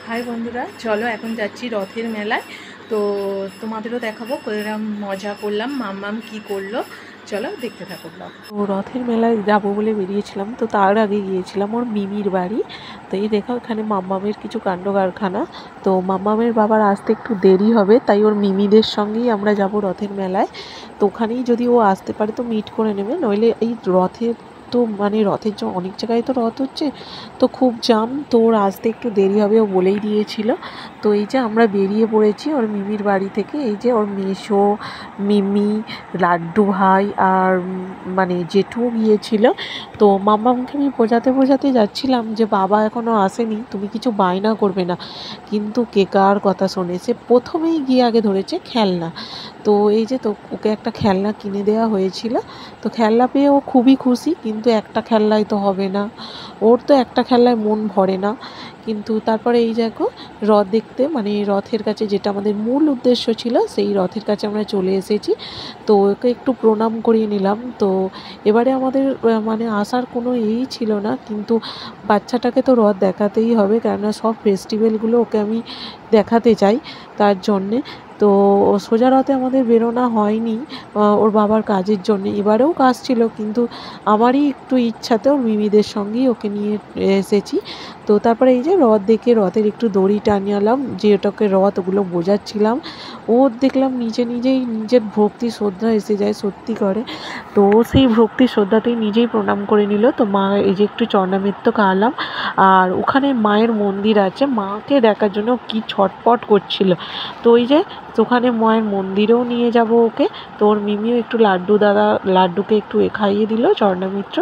High বন্ধুরা, চলো এখন যাচ্ছি রথের মেলায়। তো তোমাদেরও দেখাবো কিরকম মজা করলাম, মাম্মাম কি করলো। চলো দেখতে থাকো ব্লগ। তো রথের মেলায় যাবো বলে বেরিয়েছিলাম, তো তার আগে গিয়েছিলাম ওর মিমির বাড়ি। তো এই দেখো এখানে মাম্মামের কিছু কাণ্ড কারখানা। তো মাম্মামের বাবার আসতে একটু দেরি হবে, তাই ওর মিমিদের সঙ্গেই আমরা যাব রথের মেলায়। তো ওখানেই যদি ও আসতে পারে তো মিট করে নেবে, নইলে এই রথের তো মানে রথের জন্য অনেক জায়গায় তো রথ হচ্ছে, তো খুব জাম, তো ওর আসতে একটু দেরি হবে ও বলেই দিয়েছিল। তো এই যে আমরা বেরিয়ে পড়েছি ওর মিমির বাড়ি থেকে। এই যে ওর মেসো, মিমি, লাড্ডু ভাই আর মানে জেঠুও গিয়েছিল। তো মাম্মামকে আমি বোঝাতে বোঝাতে যাচ্ছিলাম যে বাবা এখনও আসেনি, তুমি কিছু বায়না করবে না। কিন্তু কে কার কথা শোনে, সে প্রথমেই গিয়ে আগে ধরেছে খেলনা। তো এই যে তো ওকে একটা খেলনা কিনে দেওয়া হয়েছিল। তো খেলনা পেয়ে ও খুবই খুশি, কিন্তু একটা খেলনায় তো হবে না, ওর তো একটা খেলায় মন ভরে না। কিন্তু তারপরে এই দেখো রথ দেখতে, মানে রথের কাছে যেটা আমাদের মূল উদ্দেশ্য ছিল, সেই রথের কাছে আমরা চলে এসেছি। তো ওকে একটু প্রণাম করিয়ে নিলাম। তো এবারে আমাদের মানে আসার কোনো ছিল না, কিন্তু বাচ্চাটাকে তো রথ দেখাতেই হবে, কেননা সব ফেস্টিভ্যালগুলো ওকে আমি দেখাতে চাই, তার জন্যে। তো সোজা রথে আমাদের বেরোনো হয়নি ওর বাবার কাজের জন্যে। এবারেও কাজ ছিল, কিন্তু আমারই একটু ইচ্ছাতে ওর মিমিদের সঙ্গেই ওকে নিয়ে এসেছি। তো তারপরে এই যে রথ দেখে রথের একটু দড়ি টানিয়ালাম, যে ওটাকে রথ ওগুলো বোঝাচ্ছিলাম। ও দেখলাম নিজেই নিজের ভক্তি শ্রদ্ধা এসে যায় সত্যি করে। তো সেই ভক্তি শ্রদ্ধাতেই নিজেই প্রণাম করে নিল। তো মা এই যে একটু চরণামৃত খাওয়ালাম। আর ওখানে মায়ের মন্দির আছে, মাকে দেখার জন্য কি ছটপট করছিল। তো ওই যে ওখানে মায়ের মন্দিরেও নিয়ে যাব ওকে। তো ওর মিমিও একটু লাড্ডুকে একটু খাইয়ে দিল চরণামৃত।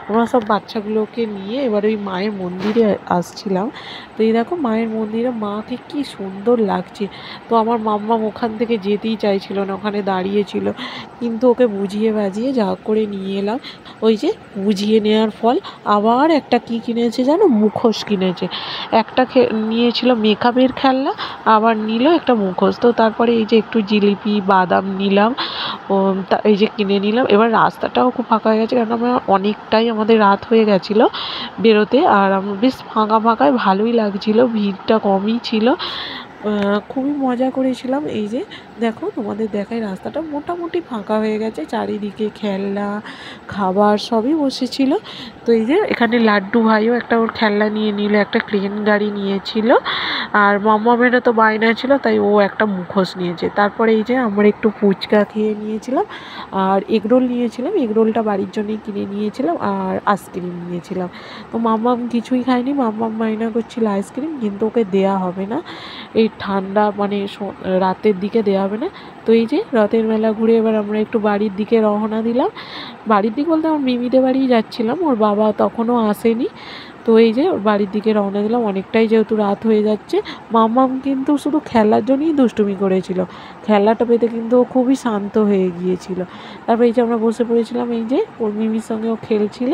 আমরা সব বাচ্চাগুলোকে নিয়ে এবার ওই মায়ের মন্দিরে আসছিলাম। তো এই দেখো মায়ের মন্দিরে মাকে কি সুন্দর লাগছে। তো আমার মাম্মাম ওখান থেকে যেতেই চাইছিল না, ওখানে দাঁড়িয়েছিল, কিন্তু ওকে বুঝিয়ে বাজিয়ে যা করে নিয়ে এলাম। ওই যে বুঝিয়ে নেওয়ার ফল আবার একটা কি কিনেছে জানো, মুখোশ কিনেছে। একটা নিয়েছিল মেকআপের খেলনা, আবার নিল একটা মুখোশ। তো তারপরে এই যে একটু জিলিপি বাদাম নিলাম, এই যে কিনে নিলাম। এবার রাস্তাটাও খুব ফাঁকা হয়ে গেছে, কারণ আমরা অনেকটাই আমাদের রাত হয়ে গেছিলো বেরোতে। আর আমরা বেশ ফাঁকা ফাঁকায় ভালোই লাগছিলো, ভিড়টা কমই ছিল। খুবই মজা করেছিলাম। এই যে দেখো তোমাদের দেখায় রাস্তাটা মোটামুটি ফাঁকা হয়ে গেছে, চারিদিকে খেলনা খাবার সবই বসেছিল। তো এই যে এখানে লাড্ডু ভাইও একটা ওর খেলনা নিয়ে নিল, একটা ক্রেন গাড়ি নিয়েছিল। আর মাম্মামেরও তো বায়না ছিল, তাই ও একটা মুখোশ নিয়েছে। তারপরে এই যে আমরা একটু ফুচকা খেয়ে নিয়েছিলাম, আর এগরোল নিয়েছিলাম, এগরোলটা বাড়ির জন্যই কিনে নিয়েছিলাম, আর আইসক্রিম নিয়েছিলাম। তো মাম্মাম কিছুই খায়নি, মাম্মাম বায়না করছিল আইসক্রিম, কিন্তু ওকে দেয়া হবে না, এই ঠান্ডা মানে রাতের দিকে দেওয়া হবে না। তো এই যে রথের মেলা ঘুরে এবার আমরা একটু বাড়ির দিকে রওনা দিলাম। বাড়ির দিক বলতে আমার মিমিদের বাড়িই যাচ্ছিলাম, ওর বাবা তখনও আসেনি। তো এই যে ওর বাড়ির দিকে রওনা দিলাম, অনেকটাই যেহেতু রাত হয়ে যাচ্ছে। মাম্মাম কিন্তু শুধু খেলার জন্যই দুষ্টুমি করেছিল, খেলাটা পেতে কিন্তু ও খুবই শান্ত হয়ে গিয়েছিল। তারপর এই যে আমরা বসে পড়েছিলাম, এই যে ওর মিমির সঙ্গে ও খেলছিল।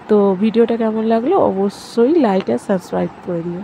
তো ভিডিওটা কেমন লাগলো অবশ্যই লাইক আর সাবস্ক্রাইব করে দিও।